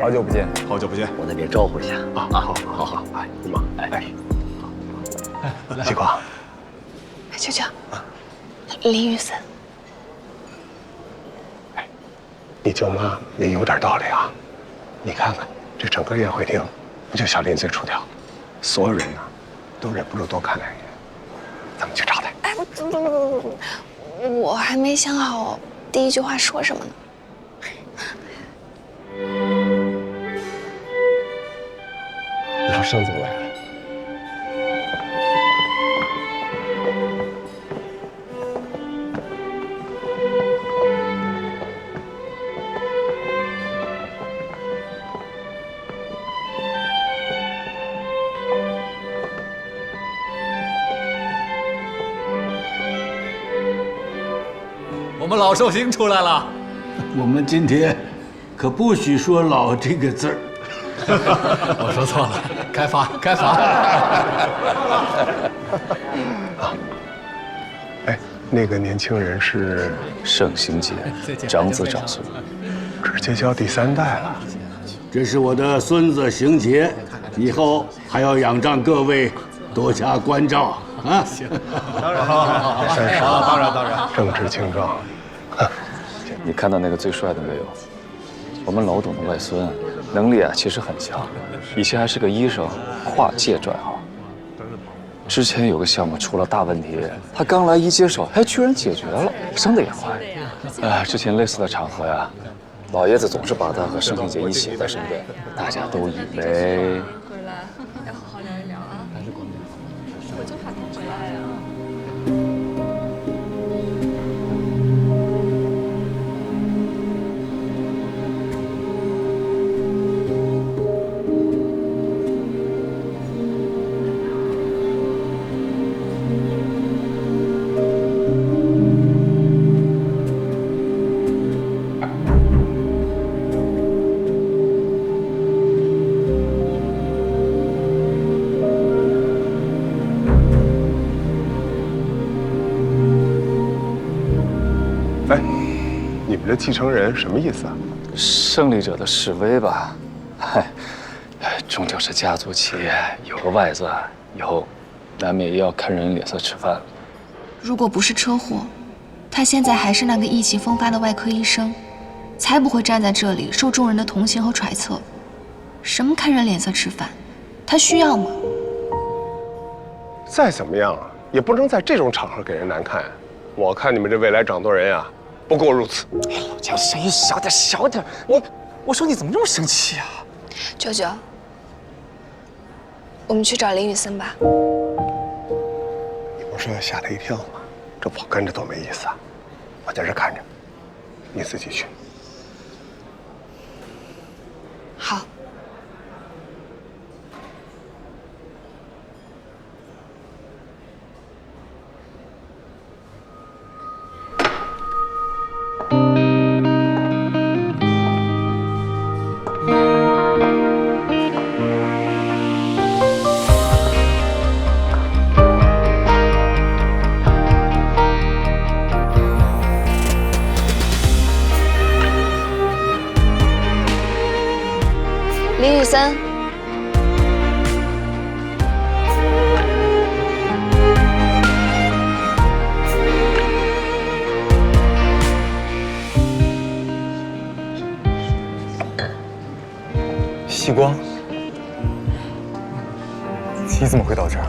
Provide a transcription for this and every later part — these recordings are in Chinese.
好久不见，好久不见，我那边招呼一下啊！好，哎，你忙，哎，西瓜，舅舅，林雨森，哎，你舅妈也有点道理啊。你看看这整个宴会厅，不就小林最出挑，所有人呢都忍不住多看两眼。咱们去找他。哎，不，我还没想好第一句话说什么呢。老盛怎么来了？我们老寿星出来了。我们今天可不许说“老”这个字儿。我说错了，开罚。哎，那个年轻人是盛行杰，长子长孙，直接交第3代了。这是我的孙子行杰，以后还要仰仗各位多加关照啊！当然，当然，正直清壮。你看到那个最帅的没有？我们老董的外孙，能力啊其实很强，以前还是个医生，跨界转行。之前有个项目出了大问题，他刚来一接手，还居然解决了，升得也快。之前类似的场合呀，老爷子总是把他和盛行杰一起在身边，大家都以为。回来要好好聊一聊啊！我就怕他回来啊。哎，你们这继承人什么意思啊？胜利者的示威吧，终究是家族企业，有个外钻，以后难免也要看人脸色吃饭。如果不是车祸，他现在还是那个意气风发的外科医生，才不会站在这里受众人的同情和揣测。什么看人脸色吃饭，他需要吗？再怎么样啊，也不能在这种场合给人难看。我看你们这未来掌舵人呀，不过如此。老姜，声音小点。我说你怎么这么生气啊？舅舅，我们去找林雨森吧。你不是要吓他一跳吗？这我跟着多没意思啊！我在这看着，你自己去。好。林雨森，西光，你怎么会到这儿？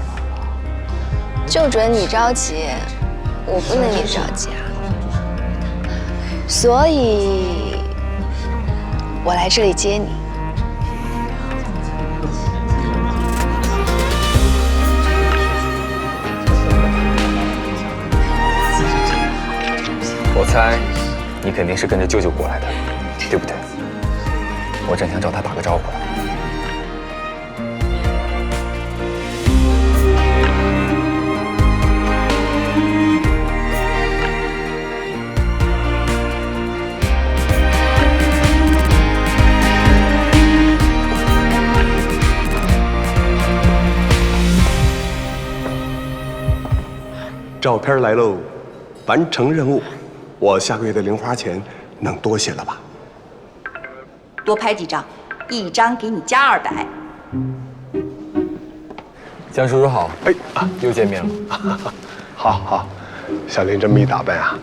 就准你着急，我不能也着急啊。所以，我来这里接你。我猜，你肯定是跟着舅舅过来的，对不对？我正想找他打个招呼呢。照片来喽，完成任务。我下个月的零花钱能多些了吧？多拍几张。一张给你加200。江叔叔好，哎又见面了。好好，小林这么一打扮啊，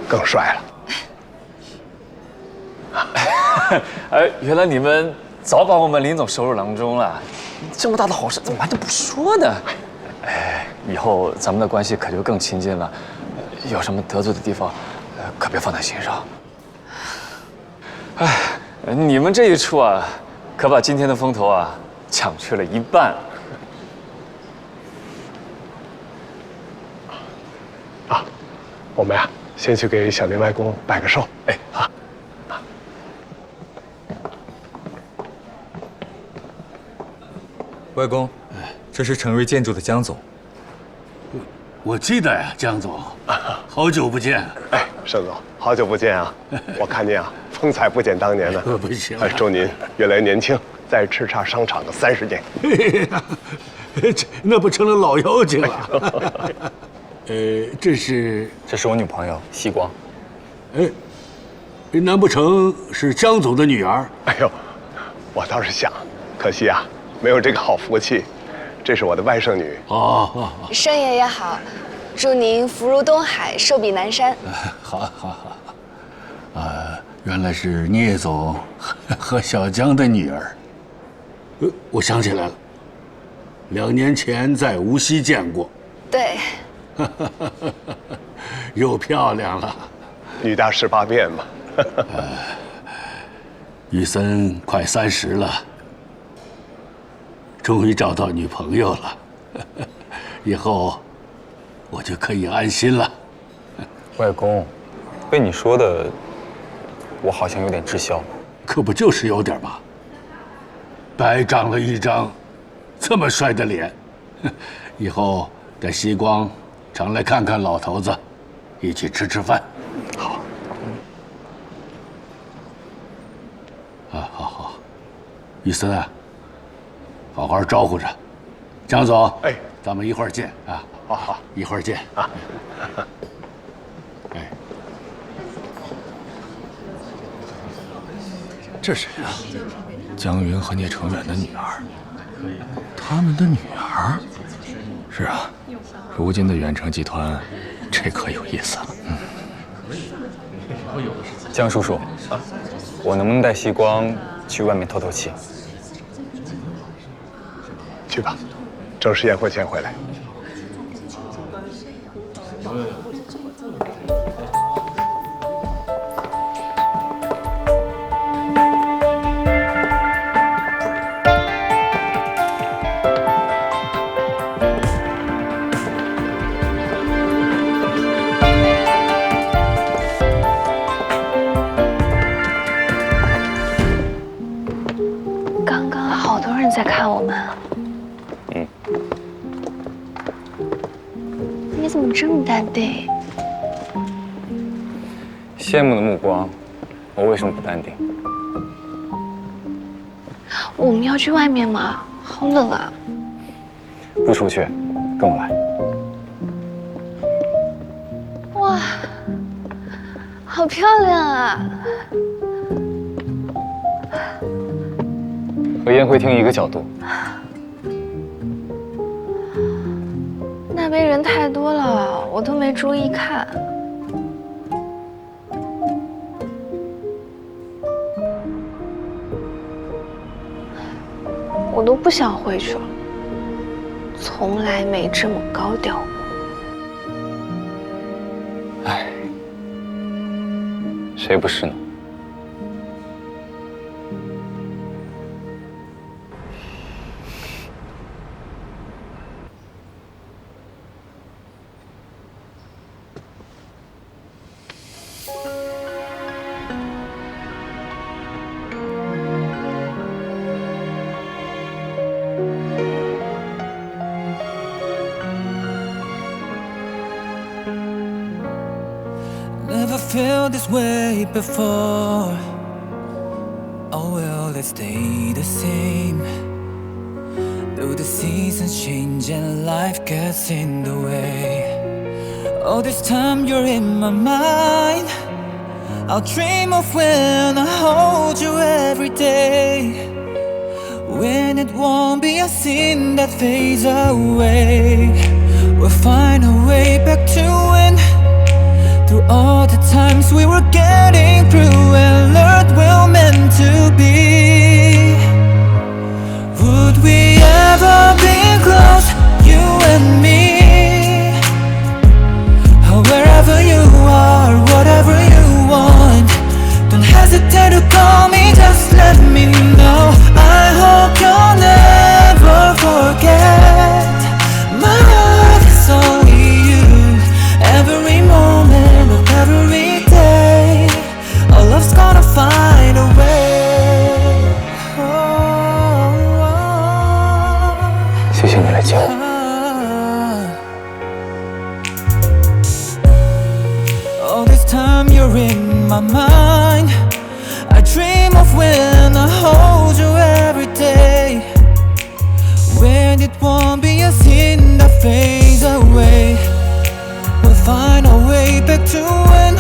更帅了。哎，原来你们早把我们林总收入囊中了，这么大的好事怎么还都不说呢？哎，以后咱们的关系可就更亲近了，有什么得罪的地方，可别放在心上。哎，你们这一出啊，可把今天的风头啊抢去了一半。啊，我们呀，先去给小林外公拜个寿。哎，好。外公，这是成瑞建筑的江总。我记得呀，江总，好久不见。哎，盛总，好久不见啊！我看您啊，风采不减当年呢。不行，祝您越来越年轻，在叱咤商场的30年。那不成了老妖精了？这是我女朋友西光。哎，难不成是江总的女儿？哎呦，我倒是想，可惜啊，没有这个好福气。这是我的外甥女。哦，盛爷爷好，祝您福如东海，寿比南山。好。原来是聂总和小江的女儿。我想起来了，2年前在无锡见过。对。又漂亮了。女大18变嘛。玉森快30了。终于找到女朋友了，以后我就可以安心了。外公，被你说的，我好像有点滞销。可不就是有点吗？白长了一张这么帅的脸，以后带西光常来看看老头子，一起吃吃饭。好。好。玉森啊。好好招呼着，江总。哎，咱们一会儿见啊！好，一会儿见啊！哎，这谁啊？江云和聂成远的女儿，他们的女儿。是啊，如今的远程集团，这可有意思了。江叔叔，我能不能带西光去外面透透气？去吧，正式宴会前回来。刚刚好多人在看我们。你怎么这么淡定？羡慕的目光，我为什么不淡定？我们要去外面吗？好冷啊！不出去，跟我来。哇，好漂亮啊！和宴会厅一个角度。那边人太多了，我都没注意看。我都不想回去了，从来没这么高调过。唉，谁不是呢？Never felt this way before. Oh well, let's stay the same. Though the seasons change and life gets in the way. All this time you're in my mind. I'll dream of when I hold you every day. when it won't be a sin that fades away. We'll find a way back to win through all the times we were getting through and learned we're meant to be. Would we ever be close, you and me? Wherever you are, whatever you want, don't hesitate to call me, just let me know. I hope you'll never forget my heart is only you. Every moment of every day, our love's gonna find a way. 谢谢你来接我。 All this time you're in my mind. I dream of when I hold you every day. When it won't be a sin that fades away. We'll find a way back to win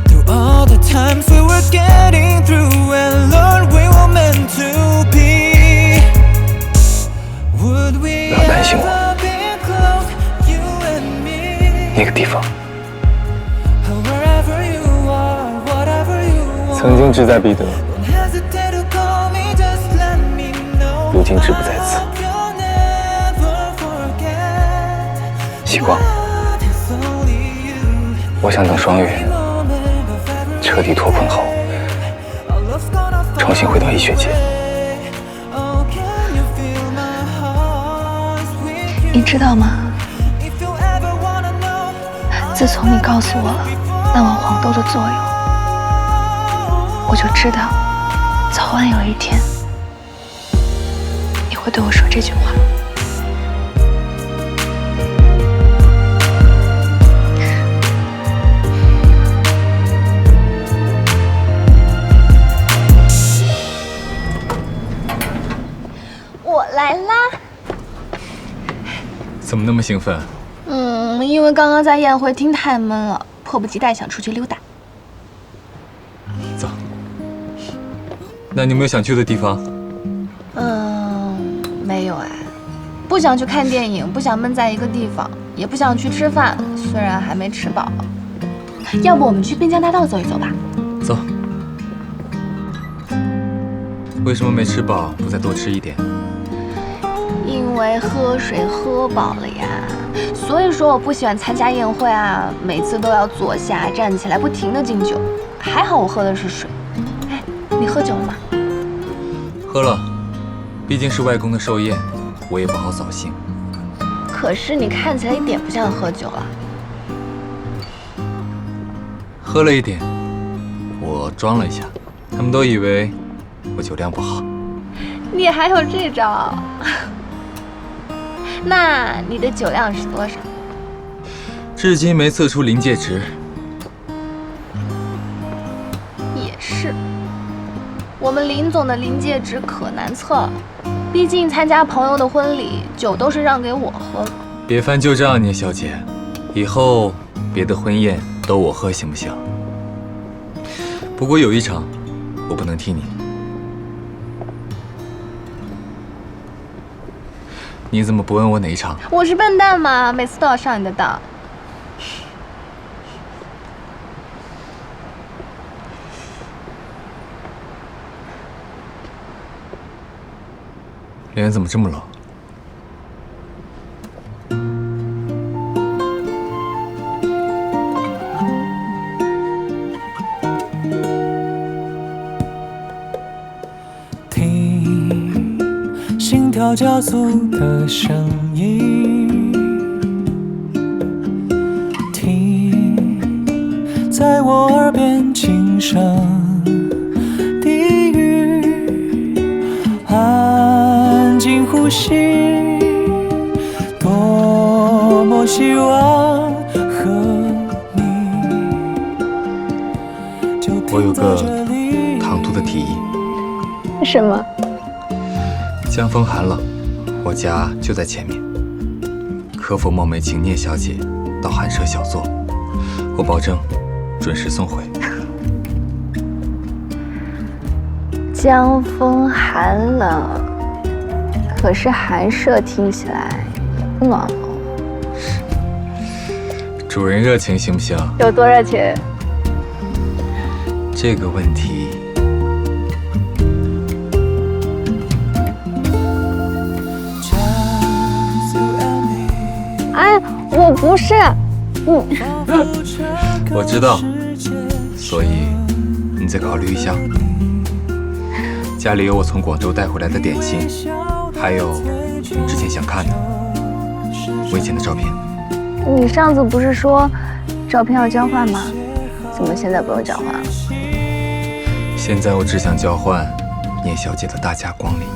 through all the times we were getting through and learn we were meant to be. Would we ever be close, you and me? 那个地方。 曾经志在必得，如今志不在此。希光，我想等双月彻底脱困后，重新回到医学界。你知道吗？自从你告诉我淡网黄豆的作用，我就知道，早晚有一天，你会对我说这句话。我来啦！怎么那么兴奋？因为刚刚在宴会厅太闷了，迫不及待想出去溜达。走。那你有没有想去的地方？没有哎，不想去看电影，不想闷在一个地方，也不想去吃饭，虽然还没吃饱。要不我们去滨江大道走一走吧？走。为什么没吃饱不再多吃一点？因为喝水喝饱了呀。所以说我不喜欢参加宴会啊，每次都要坐下站起来不停的敬酒。还好我喝的是水。哎，你喝酒了吗？喝了，毕竟是外公的寿宴，我也不好扫兴。可是你看起来一点不像喝酒啊。喝了一点，我装了一下，他们都以为我酒量不好。你还有这招？那你的酒量是多少？至今没测出临界值。也是，我们林总的临界值可难测了。毕竟参加朋友的婚礼，酒都是让给我喝了。别翻旧账，聂小姐，以后别的婚宴都我喝行不行？不过有一场，我不能替你。你怎么不问我哪一场？我是笨蛋吗？每次都要上你的当。脸怎么这么冷？听心跳加速的声音，听在我耳边轻声低语，安静呼吸，多么希望和你。我有个唐突的提议。什么？江风寒冷，我家就在前面，可否冒昧请聂小姐到寒舍小坐？我保证准时送回。江风寒冷。可是寒舍，听起来也不暖和。主人热情行不行？有多热情？这个问题，哎，我不是，我知道，所以你再考虑一下。家里有我从广州带回来的点心，还有你之前想看的我以前的照片。你上次不是说照片要交换吗？怎么现在不用交换了？现在我只想交换聂小姐的大驾光临。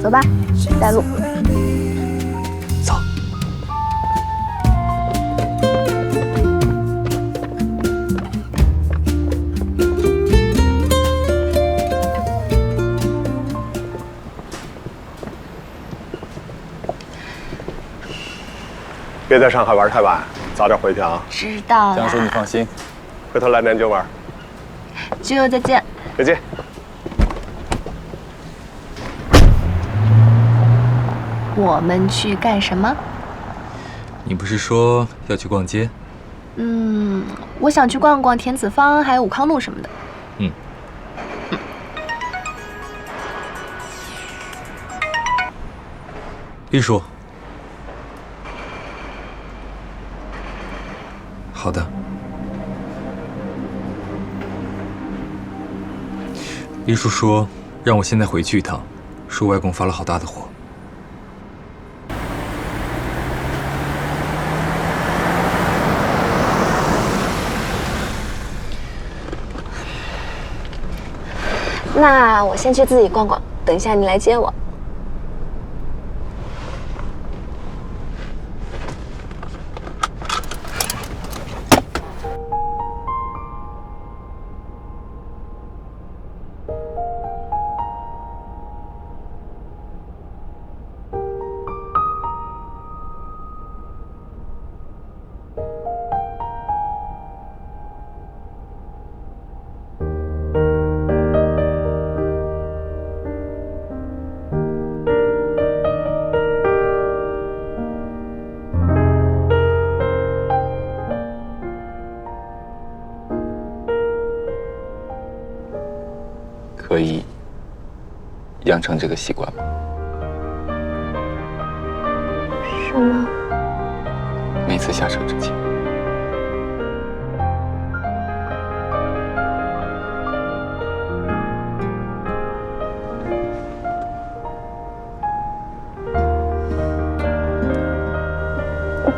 走吧，带路。走。别在上海玩太晚，早点回去啊。知道了。江叔，你放心，回头来南京玩。舅舅再见。再见。我们去干什么？你不是说要去逛街？我想去逛逛田子坊，还有武康路什么的。丽叔。好的。丽叔说让我现在回去一趟，说外公发了好大的火。那我先去自己逛逛，等一下你来接我。可以养成这个习惯吗？什么？每次下车之前，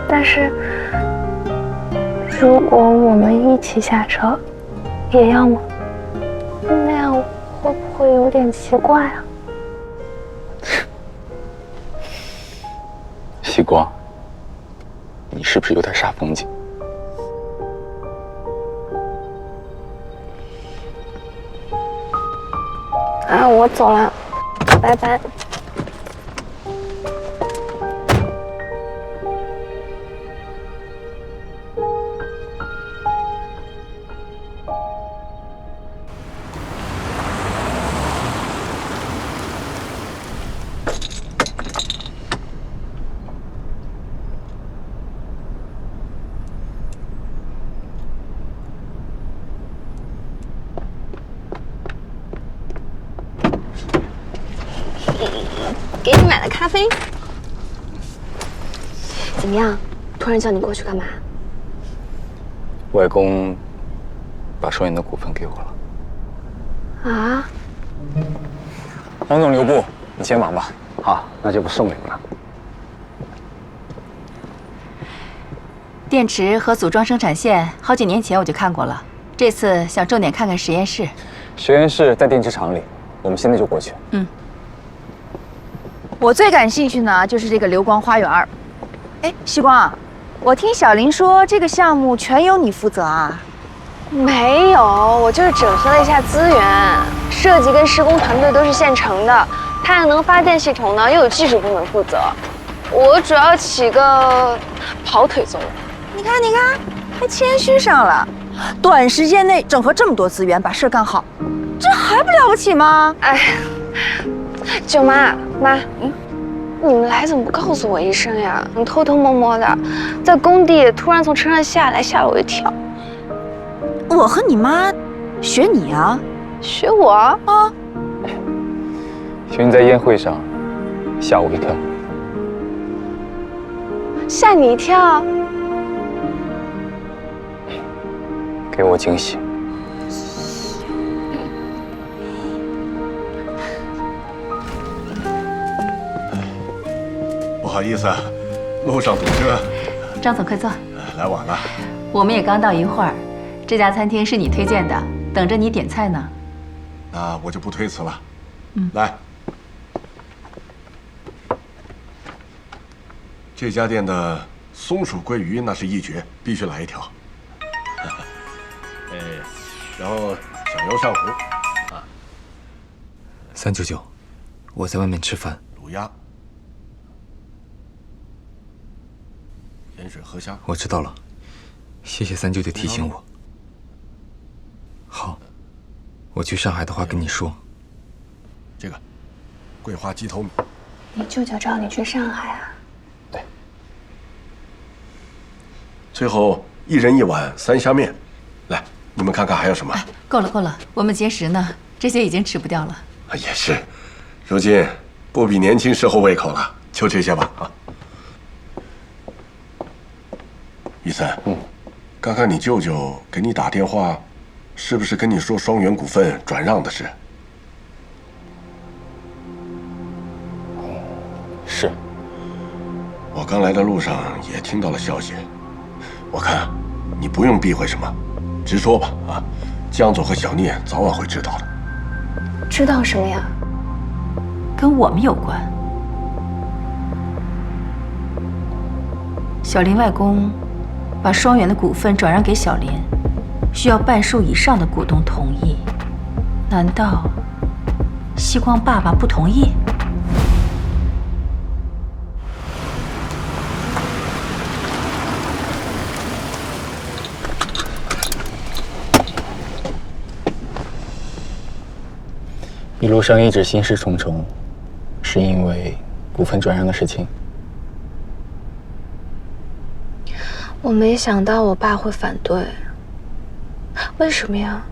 但是，如果我们一起下车，也要吗？那样会不会有点奇怪啊？希光，你是不是有点煞风景？啊，我走了，拜拜。给你买了咖啡，怎么样？突然叫你过去干嘛？外公把双眼的股份给我了。啊？王总留步，你先忙吧。好，那就不送礼了。电池和组装生产线，好几年前我就看过了。这次想重点看看实验室。实验室在电池厂里，我们现在就过去。我最感兴趣呢，就是这个流光花园。哎，希光，我听小林说这个项目全由你负责啊？没有，我就是整合了一下资源，设计跟施工团队都是现成的，太阳能发电系统呢又有技术部门负责，我主要起个跑腿作用。你看，还谦虚上了。短时间内整合这么多资源，把事儿干好，这还不了不起吗？哎，舅妈，妈，你们来怎么不告诉我一声呀？你偷偷摸摸的，在工地突然从车上下来，吓了我一跳。我和你妈学你啊，学我啊？学你在宴会上吓我一跳。吓你一跳？给我惊喜。不好意思，路上堵车。张总，快坐。来晚了。我们也刚到一会儿，这家餐厅是你推荐的，等着你点菜呢。那我就不推辞了。来，这家店的松鼠桂鱼那是一绝，必须来一条。然后小油上湖。399，我在外面吃饭。卤鸭。盐水河虾。我知道了，谢谢399提醒我。好，我去上海的话跟你说。这个，桂花鸡头米。你舅舅找你去上海啊？对。最后1人1碗3虾面，来，你们看看还有什么？够了够了，我们节食呢，这些已经吃不掉了。也是，如今不比年轻时候胃口了，就这些吧啊。于森，刚刚你舅舅给你打电话，是不是跟你说双元股份转让的事？是。我刚来的路上也听到了消息，我看你不用避讳什么，直说吧啊！江总和小聂早晚会知道的。知道什么呀？跟我们有关。小林外公把双元的股份转让给小林，需要半数以上的股东同意。难道希光爸爸不同意？一路上一直心事重重，是因为股份转让的事情。我没想到我爸会反对，为什么呀？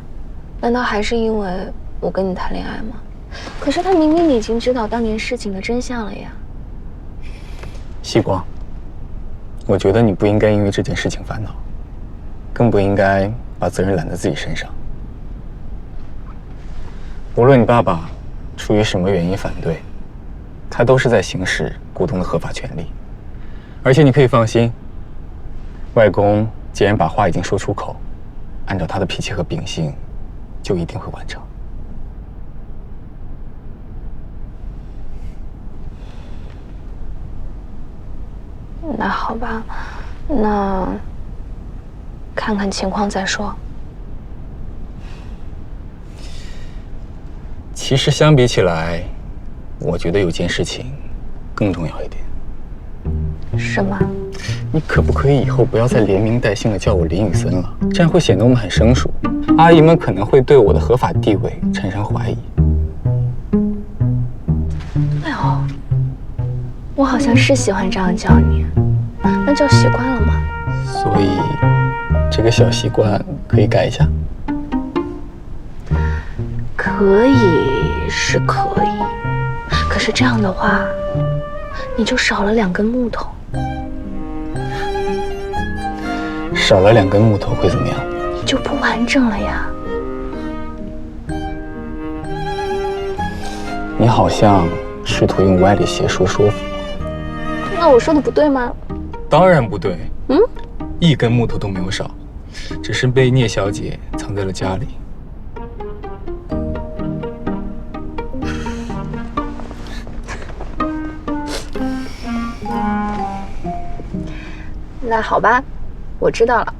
难道还是因为我跟你谈恋爱吗？可是他明明已经知道当年事情的真相了呀。希光，我觉得你不应该因为这件事情烦恼，更不应该把责任揽在自己身上。无论你爸爸出于什么原因反对，他都是在行使股东的合法权利。而且你可以放心，外公既然把话已经说出口，按照他的脾气和秉性，就一定会完成。那好吧，那看看情况再说。其实相比起来，我觉得有件事情更重要一点。什么？你可不可以以后不要再连名带姓的叫我林雨森了？这样会显得我们很生疏，阿姨们可能会对我的合法地位产生怀疑。哎呦，我好像是喜欢这样叫你，那叫习惯了吗？所以，这个小习惯可以改一下。可以是可以，可是这样的话，你就少了2根木头。少了2根木头会怎么样？你就不完整了呀。你好像试图用歪理邪说说服我。那我说的不对吗？当然不对。1根木头都没有少，只是被聂小姐藏在了家里。那好吧，我知道了，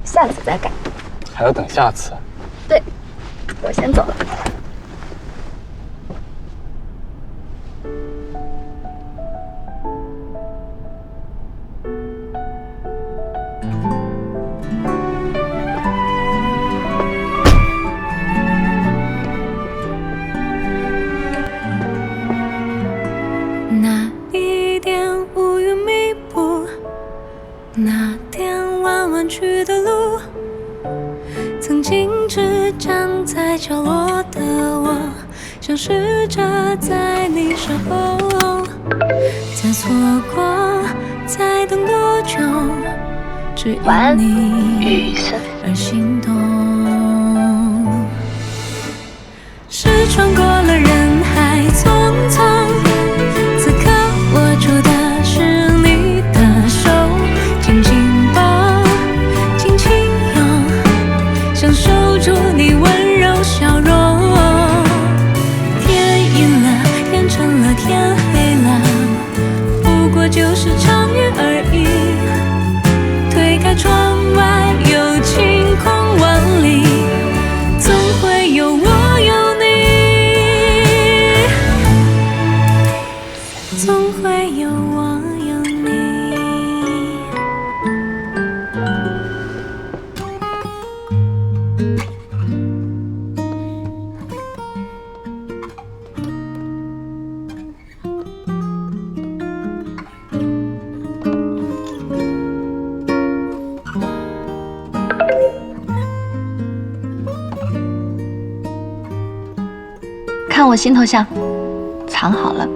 下次再改。还要等下次？对，我先走了。试着在你身后，再错过，再等多久，只因你而心动。是穿过了人海匆匆，此刻握住的是你的手，紧紧抱，轻轻拥，享受住你温柔笑容。天阴了，天沉了，天黑了，不过就是场雨而已。推开窗外，有晴空万里，总会有我有你，总会有我有你。看我新头像，藏好了。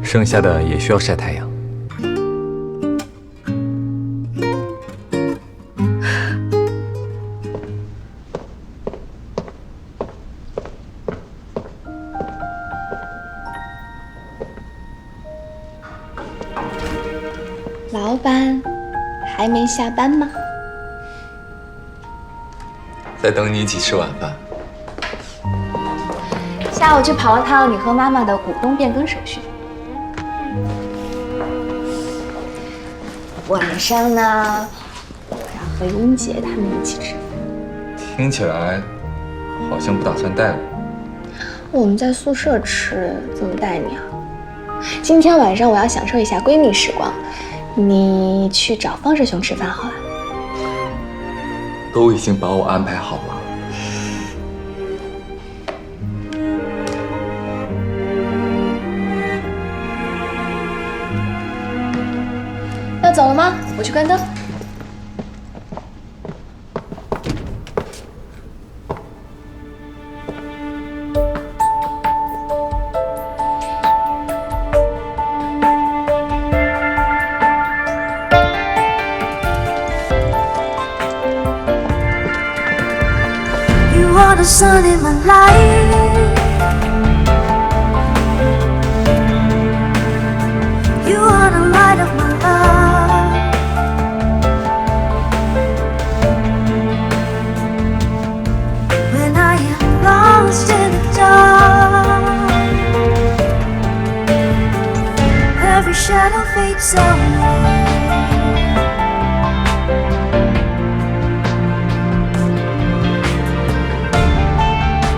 剩下的也需要晒太阳。老板，还没下班吗？在等你一起吃晚饭。下午去跑了趟你和妈妈的股东变更手续。晚上呢，我要和英姐他们一起吃。听起来好像不打算带我。我们在宿舍吃，怎么带你啊？今天晚上我要享受一下闺蜜时光，你去找方师兄吃饭好了。都已经把我安排好了。要走了吗？我去关灯。You are the sun in my life. You are the light of my love. When I am lost in the dark, every shadow fades away.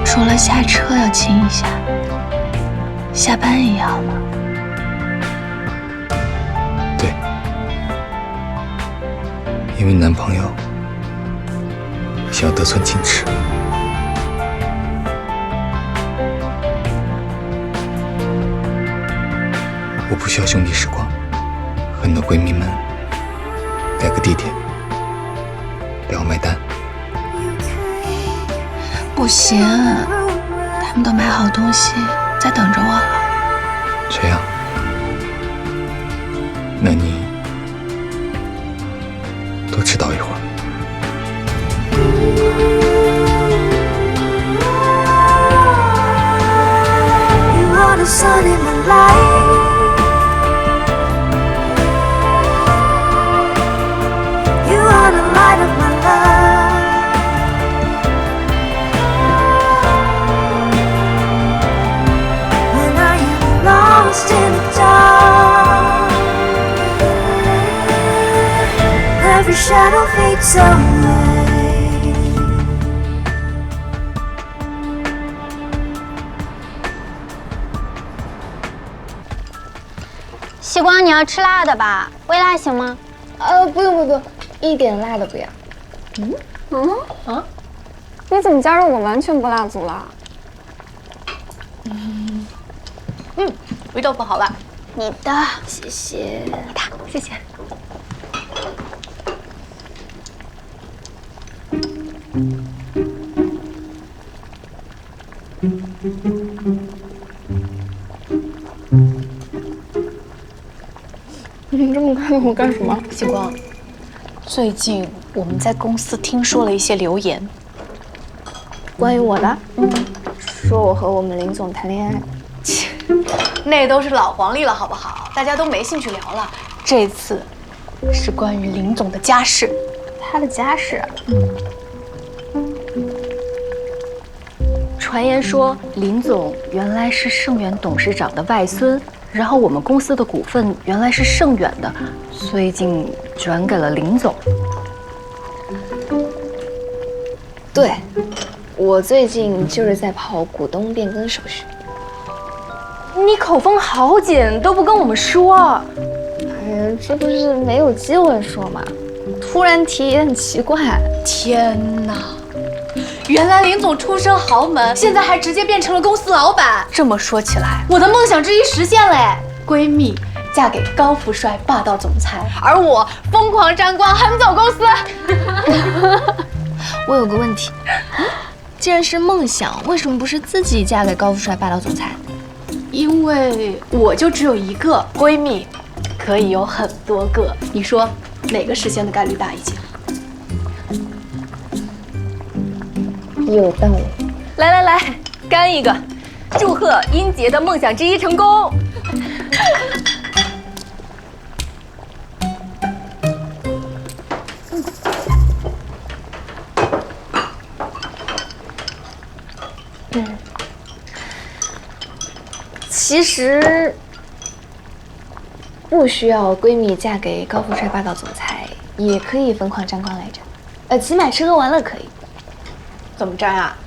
除了下车要亲一下，下班也要吗？对，因为男朋友想要得寸进尺。我不需要兄弟时光，和你的闺蜜们改个地点，聊买单。不行，他们都买好东西在等着我了。这样，那你多迟到一会儿。You are the sun in my life. You are the light of my love. When I am lost in the dark, every shadow fades away. 西瓜，你要吃辣的吧？微辣行吗？不用，一点辣的不要。你怎么加入我完全不辣组了？鱼豆腐好吧？你的，谢谢。谢谢。你这么看我干什么？星光，最近我们在公司听说了一些流言，关于我的，说我和我们林总谈恋爱。那都是老黄历了，好不好？大家都没兴趣聊了。这次是关于林总的家事，他的家事。传言说林总原来是盛远董事长的外孙，然后我们公司的股份原来是盛远的，最近转给了林总。对，我最近就是在跑股东变更手续。你口风好紧，都不跟我们说。哎呀，这不是没有机会说嘛，突然提也很奇怪。天哪！原来林总出身豪门，现在还直接变成了公司老板。这么说起来，我的梦想之一实现了哎！闺蜜嫁给高富帅霸道总裁，而我疯狂沾光横走公司。我有个问题，既然是梦想，为什么不是自己嫁给高富帅霸道总裁？因为我就只有一个闺蜜，可以有很多个。你说哪个实现的概率大一些？有道理。来，干一个！祝贺英杰的梦想之一成功。其实不需要闺蜜嫁给高富帅霸道总裁，也可以疯狂沾光来着。起码吃喝玩乐可以。怎么沾啊？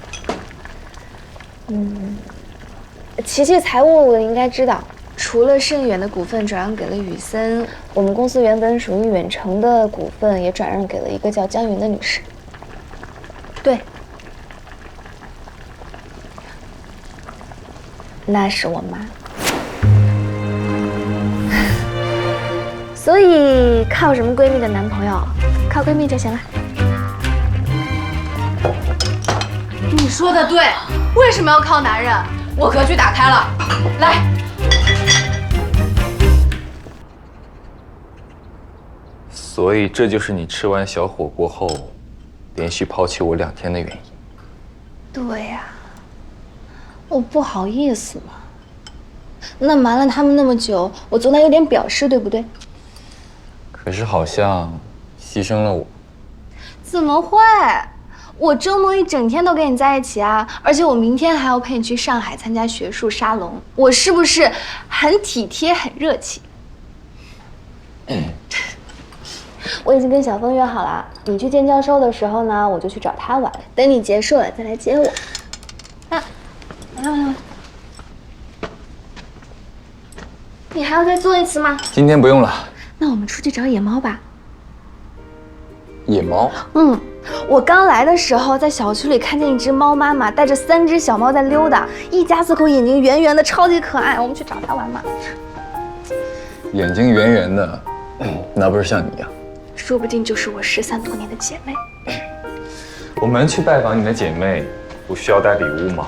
琪琪财务应该知道，除了盛远的股份转让给了雨森，我们公司原本属于远程的股份也转让给了一个叫江云的女士。对，那是我妈。所以靠什么闺蜜的男朋友，靠闺蜜就行了。你说的对，为什么要靠男人？我格局打开了，来。所以这就是你吃完小火锅后，连续抛弃我2天的原因。对呀，我不好意思嘛。那瞒了他们那么久，我总得有点表示，对不对？可是好像牺牲了我。怎么会？我周末一整天都跟你在一起啊，而且我明天还要陪你去上海参加学术沙龙，我是不是很体贴、很热情？我已经跟小峰约好了，你去见教授的时候呢，我就去找他玩，等你结束了再来接我。来，你还要再做一次吗？今天不用了。那我们出去找野猫吧。野猫？我刚来的时候在小区里看见一只猫妈妈带着3只小猫在溜达，一家4口，眼睛圆圆的，超级可爱。我们去找它玩嘛。眼睛圆圆的，那不是像你呀？说不定就是我失散多年的姐妹。我们去拜访你的姐妹，不需要带礼物吗？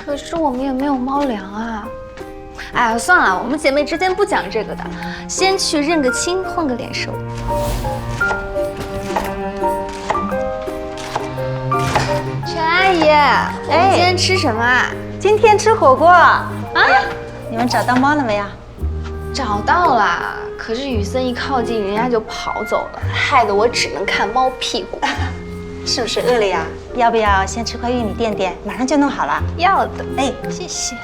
可是我们也没有猫粮啊。哎呀，算了，我们姐妹之间不讲这个的，先去认个亲，混个脸熟。陈阿姨，我们今天吃什么啊？今天吃火锅啊！你们找到猫了没有？找到了，可是雨森一靠近，人家就跑走了，害得我只能看猫屁股。是不是饿了呀？要不要先吃块玉米垫垫？马上就弄好了。要的，哎，谢谢。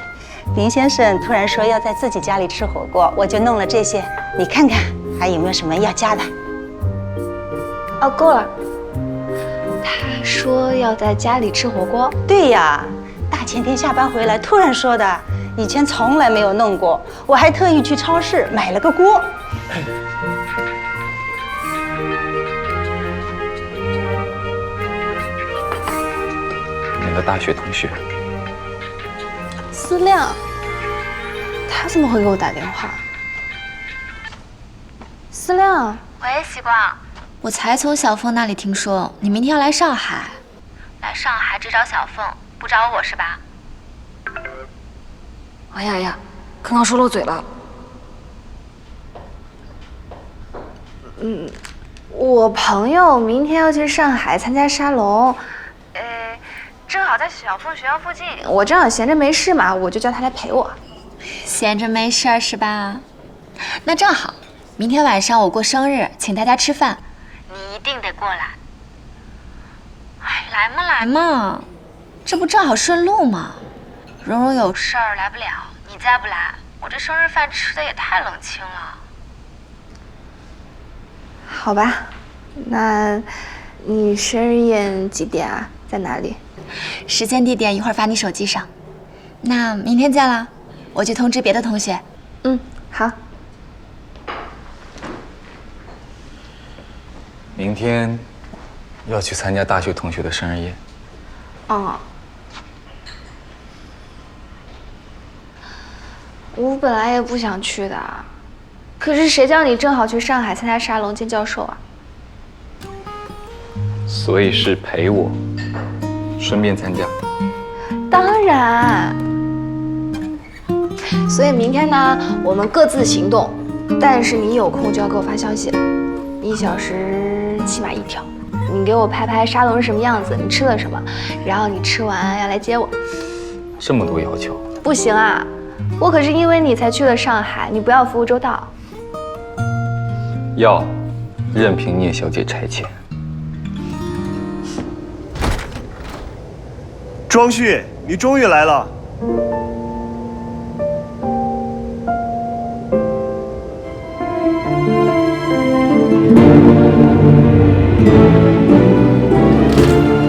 林先生突然说要在自己家里吃火锅，我就弄了这些，你看看还有没有什么要加的？哦，够了。他说要在家里吃火锅。对呀，大前天下班回来突然说的，以前从来没有弄过，我还特意去超市买了个锅。的大学同学。思亮，他怎么会给我打电话？思亮，喂，习光，我才从小凤那里听说你明天要来上海。来上海只找小凤，不找我是吧？哎呀，刚刚说漏嘴了。我朋友明天要去上海参加沙龙，正好在小凤学校附近，我正好闲着没事嘛，我就叫他来陪我。闲着没事儿是吧？那正好，明天晚上我过生日，请大家吃饭，你一定得过来。哎，来嘛，这不正好顺路吗？蓉蓉有事儿来不了，你再不来，我这生日饭吃的也太冷清了。好吧，那你生日宴几点啊？在哪里？时间地点一会儿发你手机上。那明天见啦，我去通知别的同学。好。明天要去参加大学同学的生日宴。哦。我本来也不想去的，可是谁叫你正好去上海参加沙龙见教授啊？所以是陪我，顺便参加。当然。所以明天呢，我们各自行动，但是你有空就要给我发消息，1小时起码1条。你给我拍拍沙龙是什么样子，你吃了什么，然后你吃完要来接我。这么多要求？不行啊，我可是因为你才去了上海，你不要服务周到。要，任凭聂小姐差遣。庄旭，你终于来了。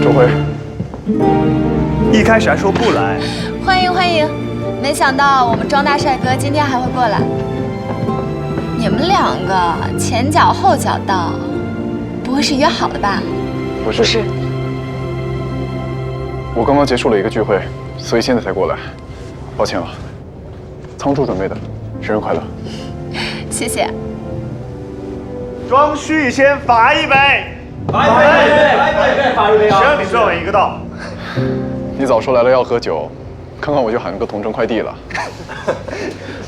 周辉，一开始还说不来。欢迎，没想到我们庄大帅哥今天还会过来。你们两个前脚后脚到，不会是约好的吧？不是。我刚刚结束了一个聚会，所以现在才过来，抱歉啊。仓促准备的，生日快乐！谢谢。庄旭先罚一杯，罚一杯，谁让你最晚一个到？你早说来了要喝酒，刚刚我就喊个同城快递了。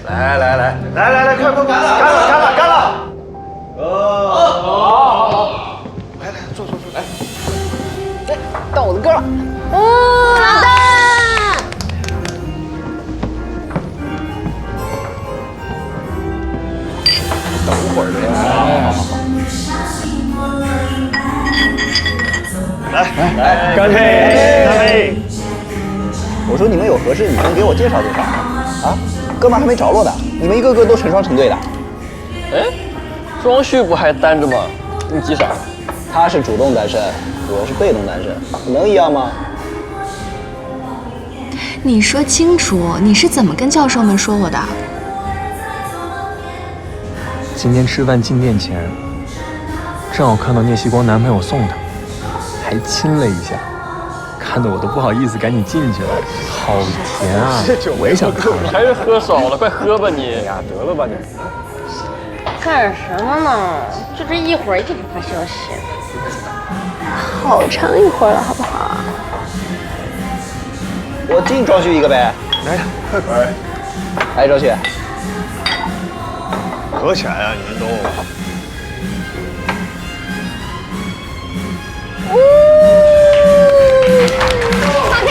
来，快，干了！好，来，坐，来，到我的歌了。老大。等会儿来，干杯！我说你们有合适女生给我介绍介绍啊？哥们还没着落的，你们一个个都成双成对的。哎，庄旭不还单着吗？你急啥？他是主动单身，我是被动单身，能一样吗？你说清楚，你是怎么跟教授们说我的？今天吃饭进店前，正好看到聂希光男朋友送她，还亲了一下，看得我都不好意思赶紧进去了，好甜啊！我也想看了。还是喝少了，快喝吧你。呀，得了吧你。干什么呢？就这一会儿就不发消息，好长一会儿了，好不好？我敬庄旭一个呗。来，快！来，庄旭。合起来啊，你们都。好听！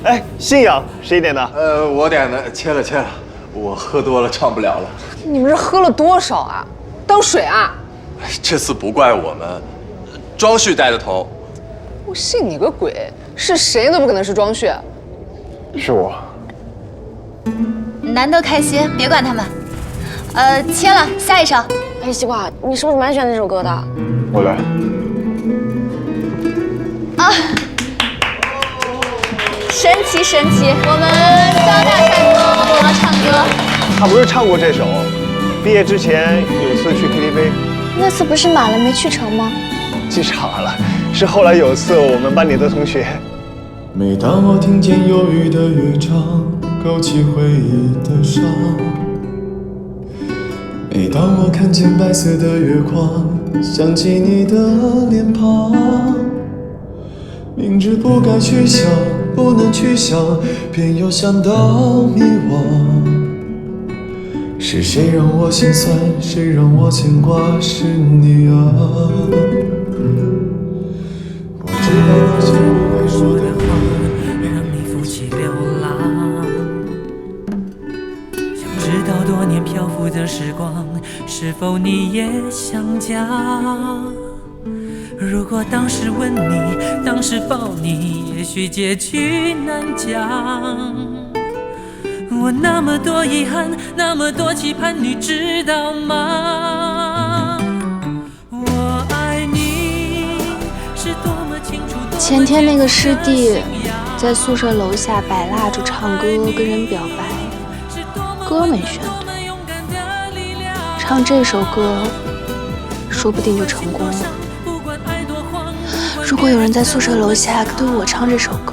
哎，信仰谁点的？我点的，切了。我喝多了唱不了了。你们是喝了多少啊？当水啊？这次不怪我们，庄旭带的头。我信你个鬼！是谁都不可能是庄旭。是我。难得开心，别管他们。切了，下一首。哎，西瓜，你是不是蛮喜欢那首歌的？我来。啊，奇神奇！我们张大帅哥，我要唱歌。他不是唱过这首？毕业之前有次去 KTV， 那次不是满了没去成吗？记岔了，是后来有次我们班里的同学。每当我听见忧郁的乐章，勾起回忆的伤；每当我看见白色的月光，想起你的脸庞。明知不该去想，不能去想，偏又想到迷惘。是谁让我心酸，谁让我牵挂？是你啊！我知道那些不该说的话，让你负气流浪。想知道多年漂浮的时光，是否你也想家？如果当时吻你，当时抱你，也许结局难讲。我那么多遗憾，那么多期盼，你知道吗？我爱你是多么清楚。前天那个师弟在宿舍楼下摆蜡烛唱歌，跟人表白，歌没选对，唱这首歌说不定就成功了。如果有人在宿舍楼下对我唱这首歌，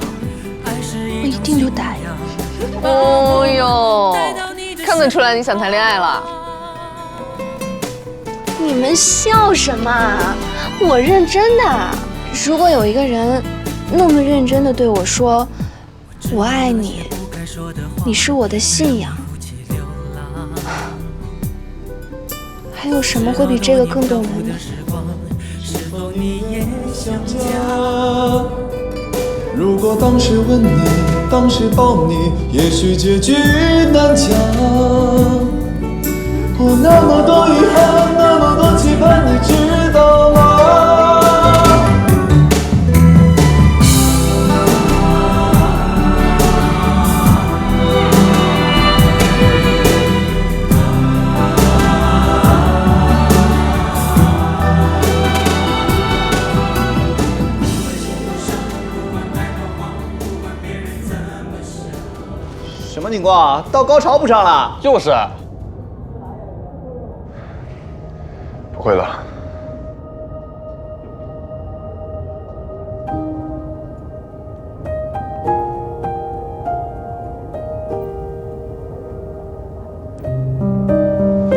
我一定就答应。哦哟，看得出来你想谈恋爱了。你们笑什么？我认真的。如果有一个人那么认真的对我说“我爱你”，你是我的信仰，还有什么会比这个更动人呢？如果当时吻你，当时抱你，也许结局难讲。我那么多遗憾，那么多期盼，你知道吗？什么情况？到高潮不上了？就是。不会了。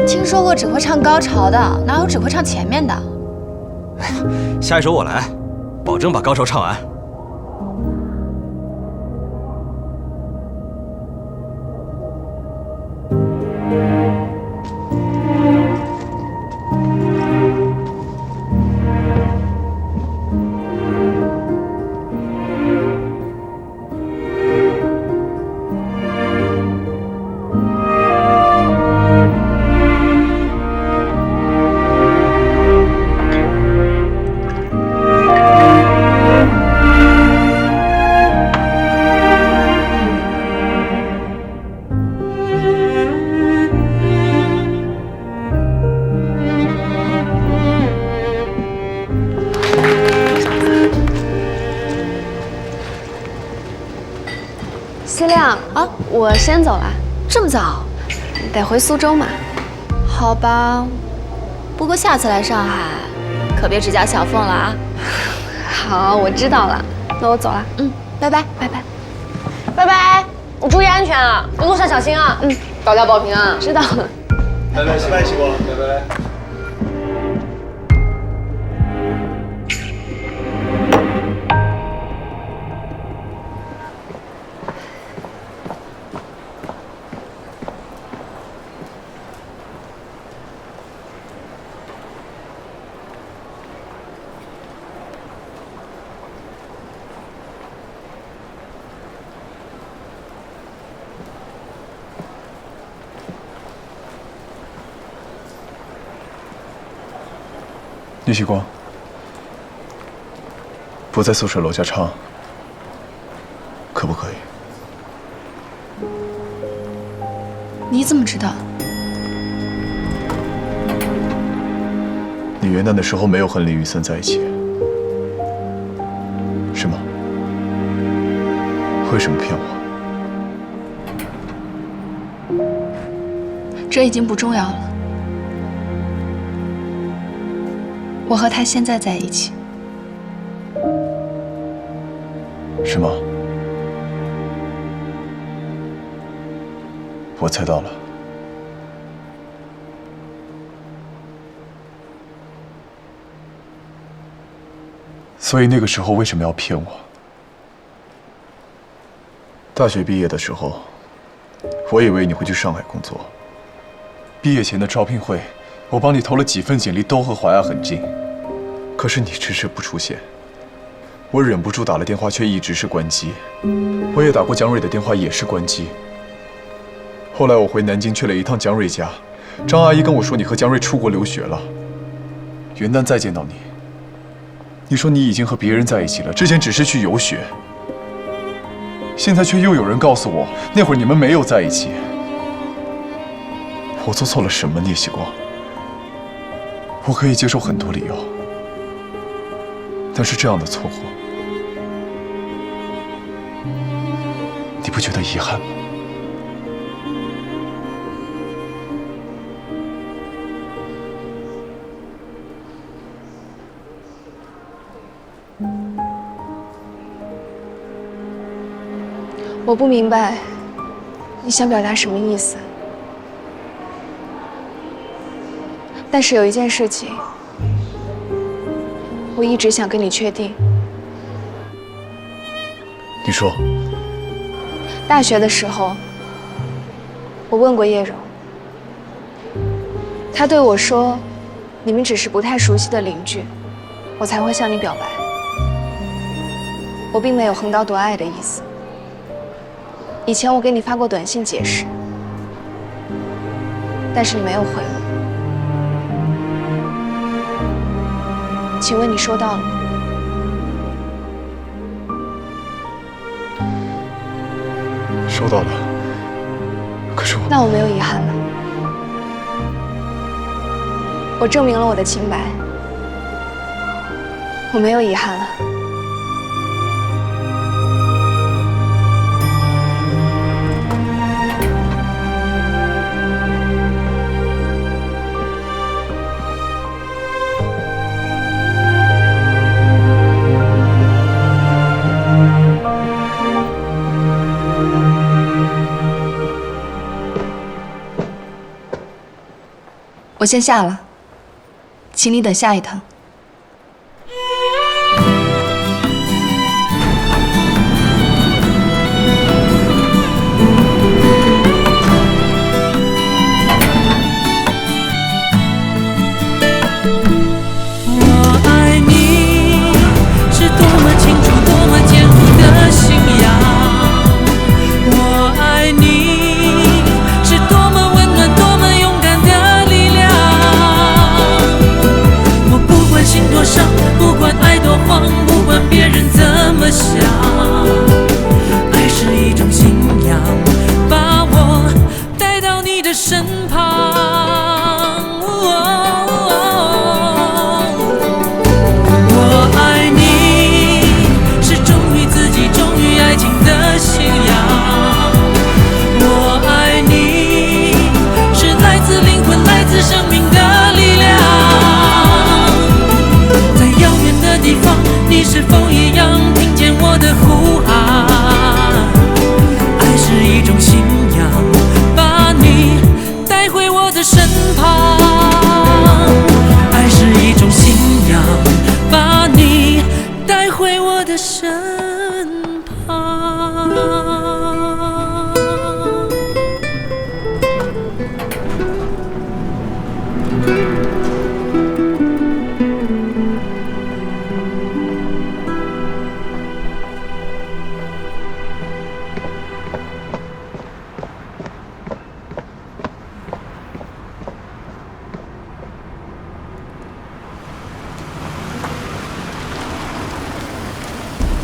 听说过只会唱高潮的，哪有只会唱前面的？下一首我来，保证把高潮唱完。思亮啊，我先走了。这么早？得回苏州嘛。好吧，不过下次来上海，可别只加小凤了啊。好，我知道了。那我走了。嗯，拜拜，拜拜，拜拜，你注意安全啊，路上小心啊。嗯，大家保平安。知道了。拜拜，西拜西光，拜拜。李旭光，不在宿舍楼下唱，可不可以？你怎么知道？你元旦的时候没有和李宇森在一起，是吗？为什么骗我？这已经不重要了。我和他现在在一起。是吗？我猜到了。所以那个时候为什么要骗我？大学毕业的时候，我以为你会去上海工作。毕业前的招聘会，我帮你投了几份简历，都和华亚很近，可是你迟迟不出现。我忍不住打了电话，却一直是关机。我也打过姜瑞的电话，也是关机。后来我回南京去了一趟姜瑞家，张阿姨跟我说你和姜瑞出国留学了。元旦再见到你，你说你已经和别人在一起了，之前只是去游学。现在却又有人告诉我，那会儿你们没有在一起。我做错了什么，聂喜光？我可以接受很多理由，但是这样的错过，你不觉得遗憾吗？我不明白你想表达什么意思，但是有一件事情，我一直想跟你确定。你说。大学的时候，我问过叶柔，她对我说，你们只是不太熟悉的邻居，我才会向你表白。我并没有横刀夺爱的意思。以前我给你发过短信解释，但是你没有回我。请问你收到了吗？收到了，可是我……那我没有遗憾了，我证明了我的清白，我没有遗憾了。我先下了，请你等下一趟。我爱你，是多么清楚、多么坚固的信仰。我爱你，是多么温暖、多么勇敢的力量。我不管心多伤，不管爱多慌，不管别人怎么想，爱是一种信仰，把我带到你的身旁。我爱你，是忠于自己、忠于爱情的信仰。我爱你，是来自灵魂、来自生命的力量。在遥远的地方，你是否一样听见我的呼喊？爱是一种信仰，把你带回我的身旁。爱是一种信仰，把你带回我的身旁。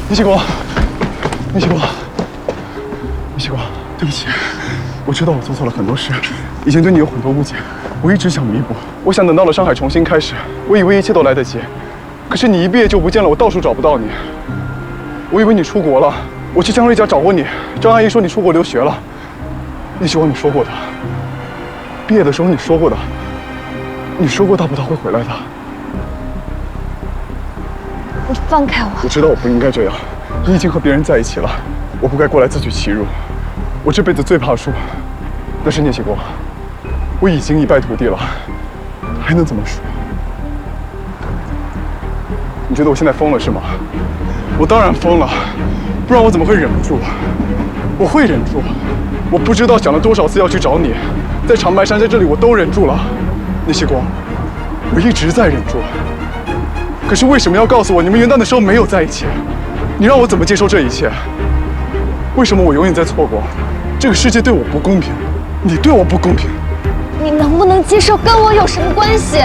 聂喜光，聂喜光，聂喜光，对不起，我知道我做错了很多事，以前对你有很多误解，我一直想弥补，我想等到了上海重新开始，我以为一切都来得及，可是你一毕业就不见了，我到处找不到你，我以为你出国了，我去江瑞家找过你，张阿姨说你出国留学了。叶希光，你说过的，毕业的时候你说过的，你说过大葡萄会回来的。你放开我！我知道我不应该这样，你已经和别人在一起了，我不该过来自取其辱。我这辈子最怕输，但是聂希光，我已经一败涂地了，还能怎么输？你觉得我现在疯了是吗？我当然疯了，不然我怎么会忍不住？我会忍住。我不知道想了多少次要去找你，在长白山，在这里我都忍住了。聂希光，我一直在忍住。可是为什么要告诉我你们元旦的时候没有在一起？你让我怎么接受这一切？为什么我永远在错过？这个世界对我不公平，你对我不公平。你能不能接受跟我有什么关系？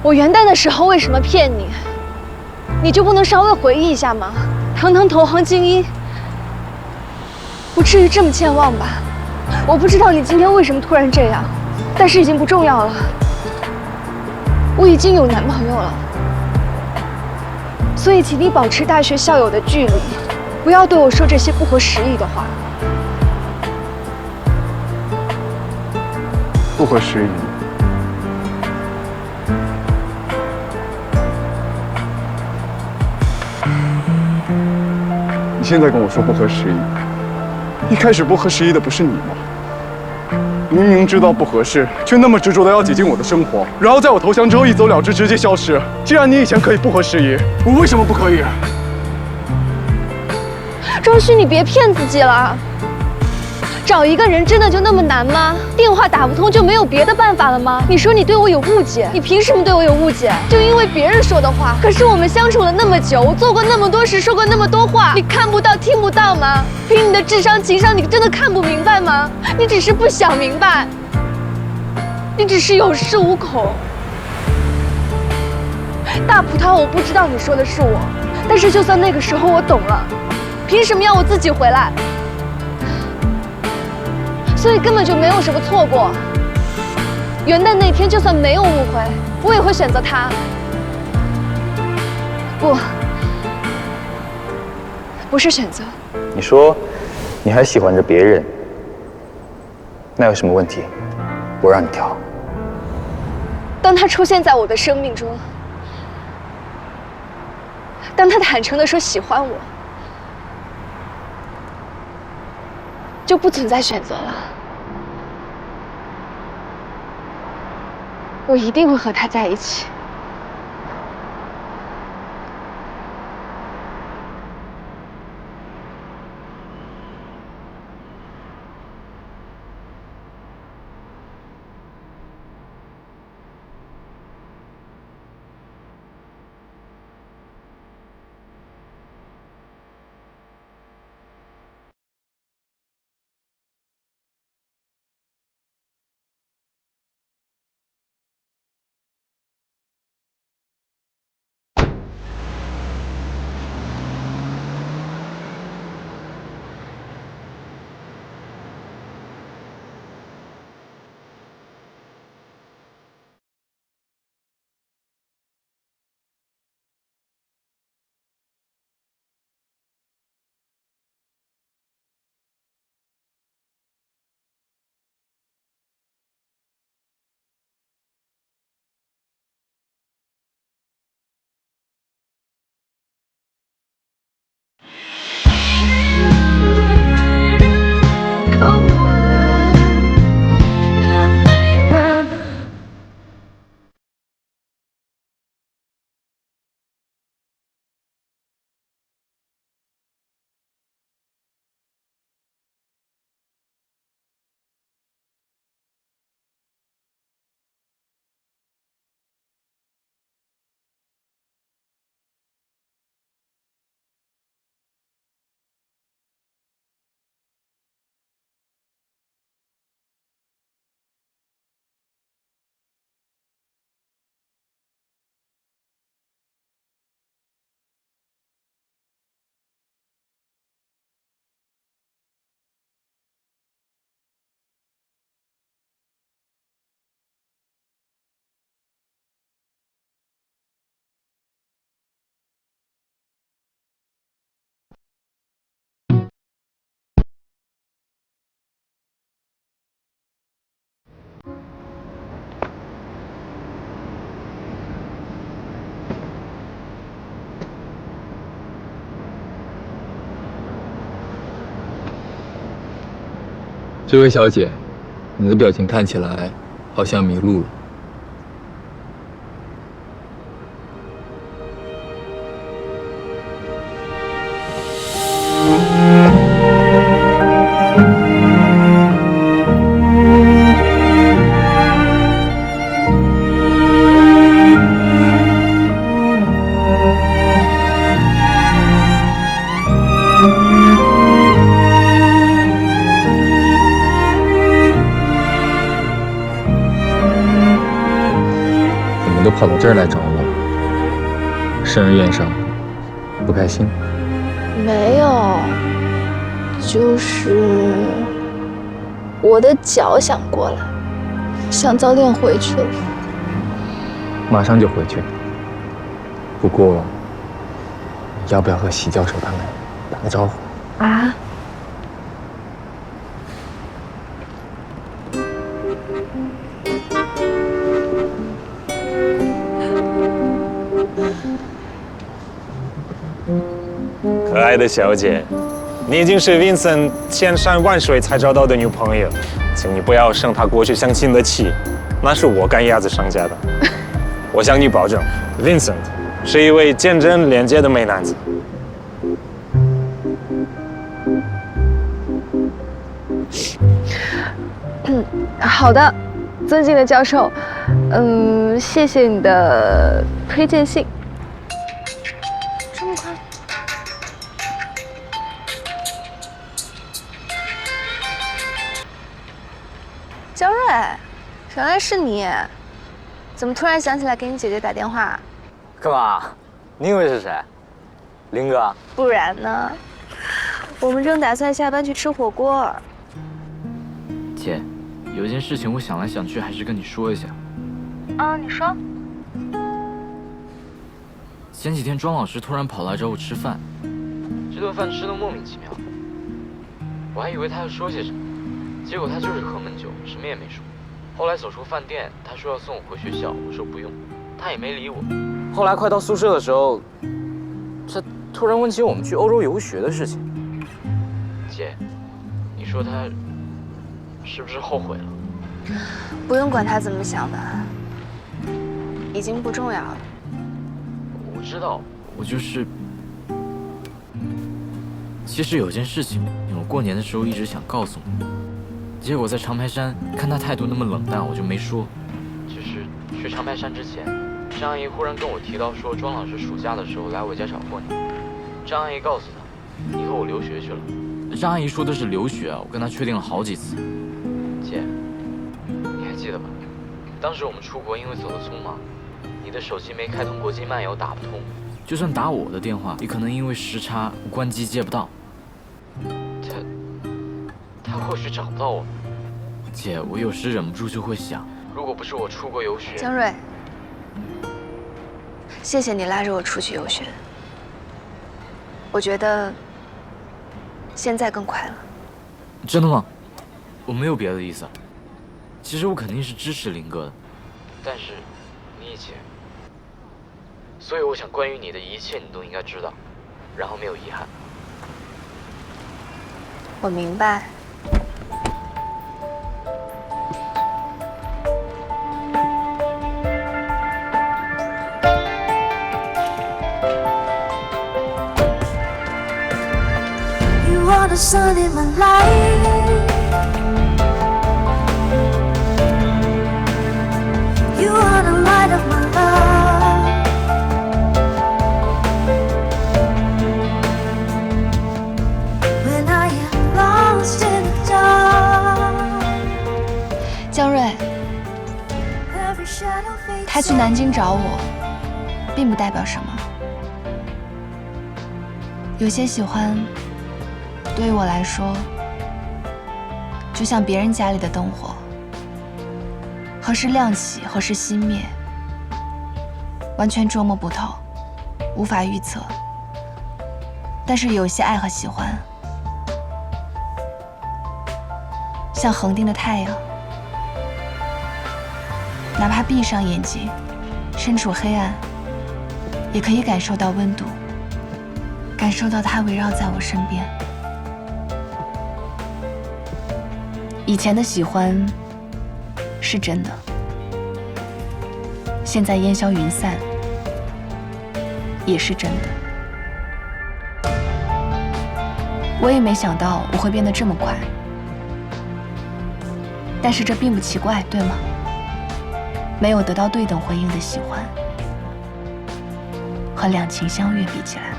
我元旦的时候为什么骗你？你就不能稍微回忆一下吗？堂堂投行精英，不至于这么健忘吧？我不知道你今天为什么突然这样，但是已经不重要了。我已经有男朋友了，所以请你保持大学校友的距离，不要对我说这些不合时宜的话。不合时宜。你现在跟我说不合时宜，一开始不合时宜的不是你吗？明明知道不合适，却那么执着的要挤进我的生活，然后在我投降之后一走了之，直接消失。既然你以前可以不合时宜，我为什么不可以？庄旭，你别骗自己了。找一个人真的就那么难吗？电话打不通就没有别的办法了吗？你说你对我有误解，你凭什么对我有误解？就因为别人说的话。可是我们相处了那么久，我做过那么多事，说过那么多话，你看不到、听不到吗？凭你的智商、情商，你真的看不明白吗？你只是不想明白，你只是有恃无恐。大葡萄，我不知道你说的是我，但是就算那个时候我懂了，凭什么要我自己回来？所以根本就没有什么错过。元旦那天就算没有误会，我也会选择他。不是选择。你说你还喜欢着别人，那有什么问题？我让你挑。当他出现在我的生命中，当他坦诚地说喜欢我，就不存在选择了。我一定会和他在一起。这位小姐，你的表情看起来好像迷路了。都跑到这儿来找我，生而怨伤，不开心？没有，就是我的脚想过来，想早点回去了。马上就回去。不过，要不要和席教授他们打个招呼？啊？可爱的小姐，你已经是 Vincent 千山万水才找到的女朋友，请你不要生他过去相亲的气，那是我赶鸭子上架的。我向你保证 ，Vincent 是一位见证廉洁的美男子。好的，尊敬的教授，谢谢你的推荐信。这么快？江瑞，原来是你，怎么突然想起来给你姐姐打电话？干嘛？你以为是谁？林哥？不然呢？我们正打算下班去吃火锅。姐，有件事情我想来想去，还是跟你说一下。你说。前几天庄老师突然跑来找我吃饭，这顿饭吃得莫名其妙，我还以为他要说些什么，结果他就是喝闷酒，什么也没说。后来走出饭店，他说要送我回学校，我说不用，他也没理我。后来快到宿舍的时候，他突然问起我们去欧洲游学的事情。姐，你说他是不是后悔了？不用管他怎么想的，已经不重要了。我知道，我就是……其实有件事情，我过年的时候一直想告诉你，结果在长白山看他态度那么冷淡，我就没说。就是去长白山之前，张阿姨忽然跟我提到说，庄老师暑假的时候来我家找过你。张阿姨告诉他，你和我留学去了。张阿姨说的是留学啊，我跟她确定了好几次。姐，你还记得吧？当时我们出国因为走得匆忙，你的手机没开通国际漫游，打不通。就算打我的电话，也可能因为时差关机接不到。他或许找不到我。姐，我有时忍不住就会想，如果不是我出国游学……江瑞，谢谢你拉着我出去游学，我觉得现在更快乐。真的吗？我没有别的意思。其实我肯定是支持林哥的，但是你以前，所以我想关于你的一切你都应该知道，然后没有遗憾。我明白。You are the sun in my life. You are the light of my love. When I am lost in the dark. 江瑞，他去南京找我，并不代表什么。有些喜欢，对于我来说，就像别人家里的灯火，何时亮起，何时熄灭，完全捉摸不透，无法预测。但是有些爱和喜欢，像恒定的太阳，哪怕闭上眼睛，身处黑暗，也可以感受到温度，感受到它围绕在我身边。以前的喜欢是真的，现在烟消云散也是真的。我也没想到我会变得这么快，但是这并不奇怪，对吗？没有得到对等回应的喜欢，和两情相悦比起来，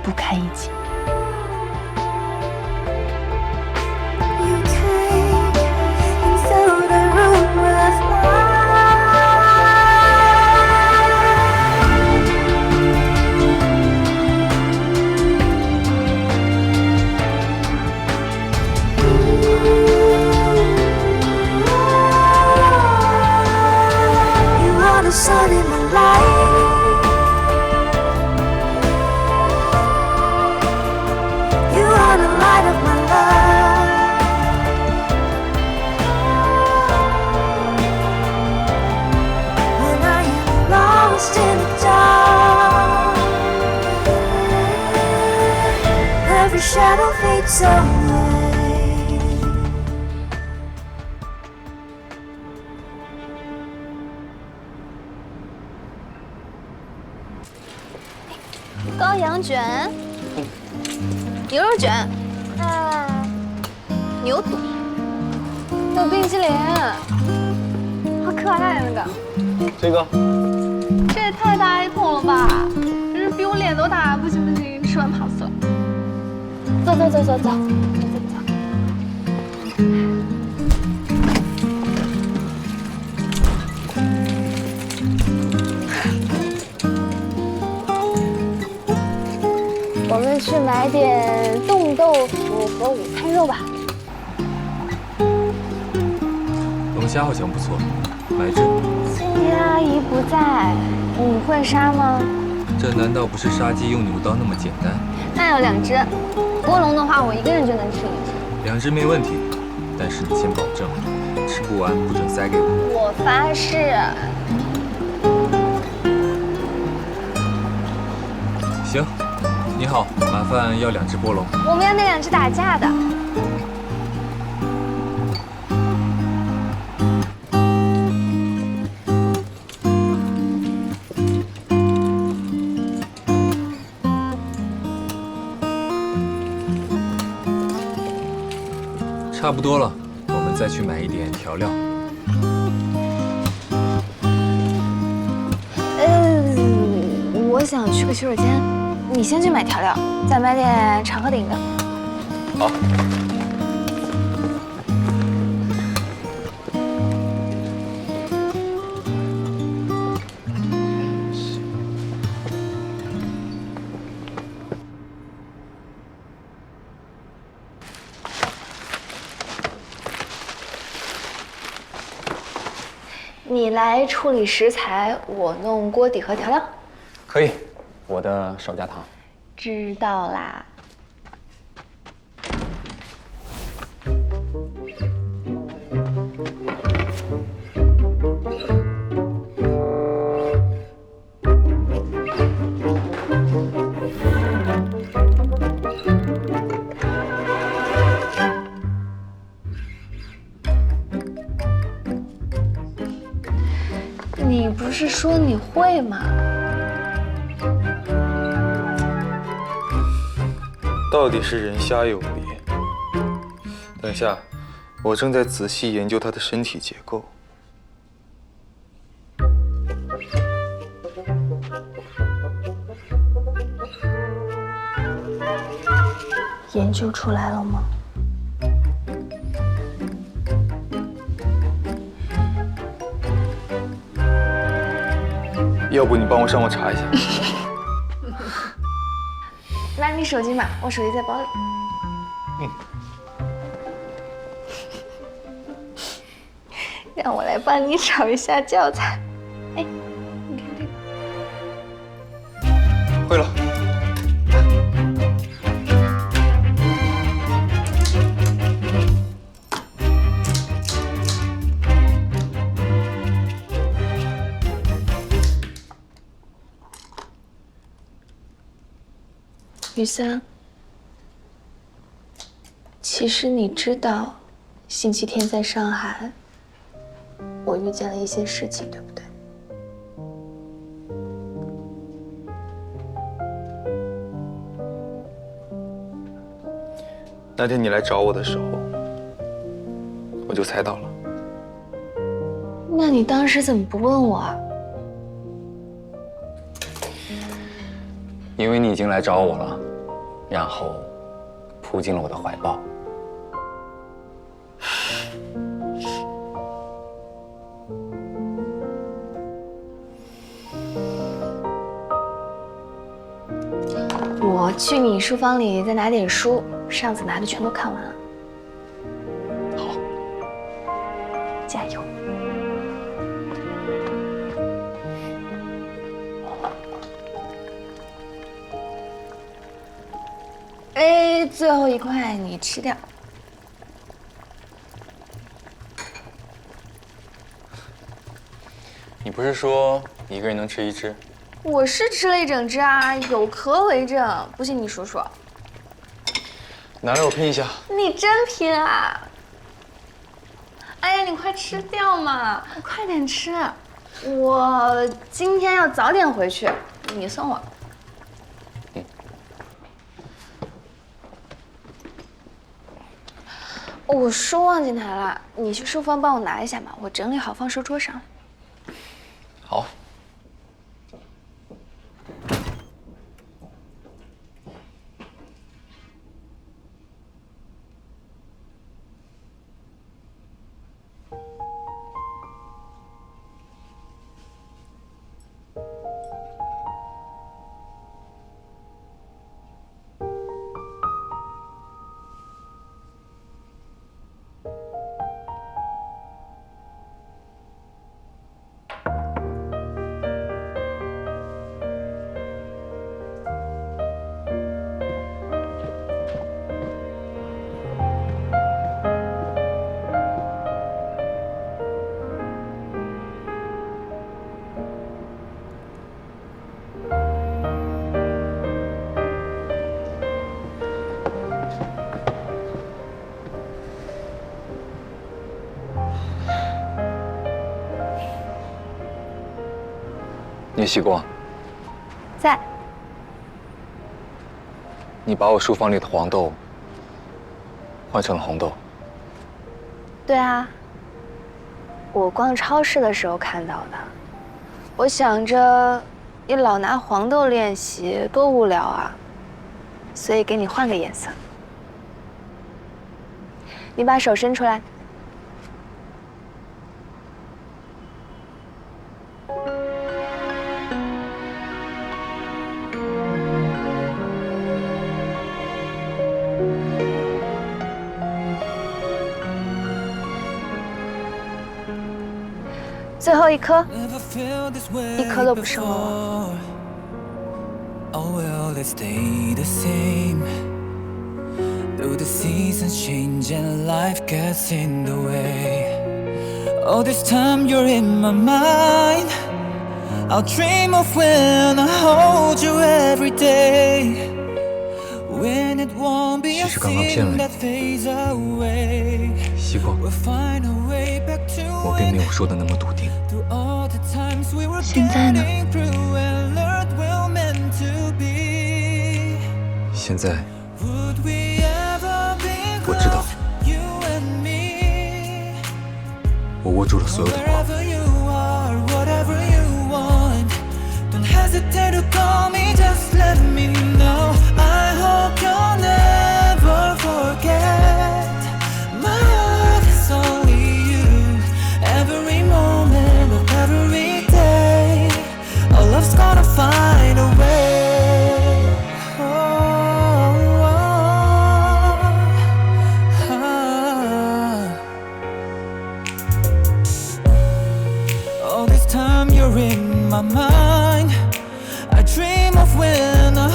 不堪一击。Sun in my life, you are the light of my love. When I am lost in the dark, every shadow fades away. 羔羊卷，牛肉卷，牛肚，还有冰淇淋，好可爱那个。这个，这也太大一桶了吧！这是比我脸都大，不行不行，吃完胖死了。走走走走走。我们去买点冻豆腐和午餐肉吧。龙虾好像不错，买一只。青年阿姨不在，你会杀吗？这难道不是杀鸡用牛刀那么简单？那有2只，波龙的话我一个人就能吃1只。2只没问题，但是你先保证，吃不完不准塞给我。我发誓。行。你好，麻烦要2只波龙。我们要那2只打架的。差不多了，我们再去买一点调料。我想去个洗手间。你先去买调料，再买点常喝的饮料。好。你来处理食材，我弄锅底和调料。可以。我的手加糖。知道啦。你不是说你会吗？到底是人虾有别。等一下，我正在仔细研究它的身体结构。研究出来了吗？要不你帮我上网查一下。拿你手机码，我手机在包里。让我来帮你找一下教材。哎，你看这个。会了。雨森，其其实你知道，星期天在上海，我遇见了一些事情，对不对？那天你来找我的时候，我就猜到了。那你当时怎么不问我啊？因为你已经来找我了，然后扑进了我的怀抱。我去你书房里再拿点书，上次拿的全都看完了。好，加油！哎，最后一块你吃掉。你不是说你一个人能吃1只？我是吃了一整只啊，有壳为证。不信你数数。拿来我拼一下。你真拼啊！哎呀，你快吃掉嘛，快点吃。我今天要早点回去，你送我。我书忘记拿了，你去书房帮我拿一下嘛，我整理好放书桌上。好。聂希光，在。你把我书房里的黄豆换成了红豆。对啊，我逛超市的时候看到的。我想着你老拿黄豆练习，多无聊啊，所以给你换个颜色。你把手伸出来。最后一颗，一颗都不剩了我。 Oh well, let's stay the same. Though the seasons change and life gets in the way. All this time you're in my mind. I'll dream of when I hold you every day. When it won't be a thing that fades away. 希光，我并没有说的那么笃定。现在呢？现在，我知道，我握住了所有的光。Find a way. All this time you're in my mind. I dream of when I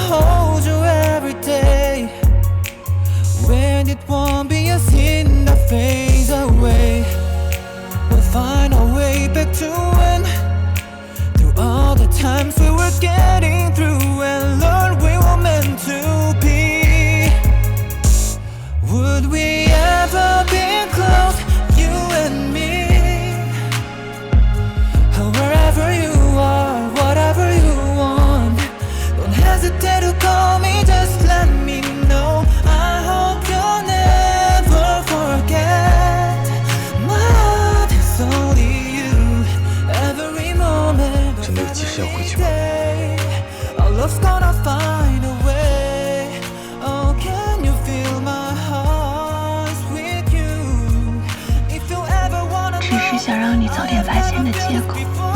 you call me, just let me know. I hope you'll never forget. My heart is only you. Every moment 真的有急事要回去吗？ our love's gonna find a way. Oh, can you feel my heart with you? If you ever wanna 只是想让你早点发现的借口。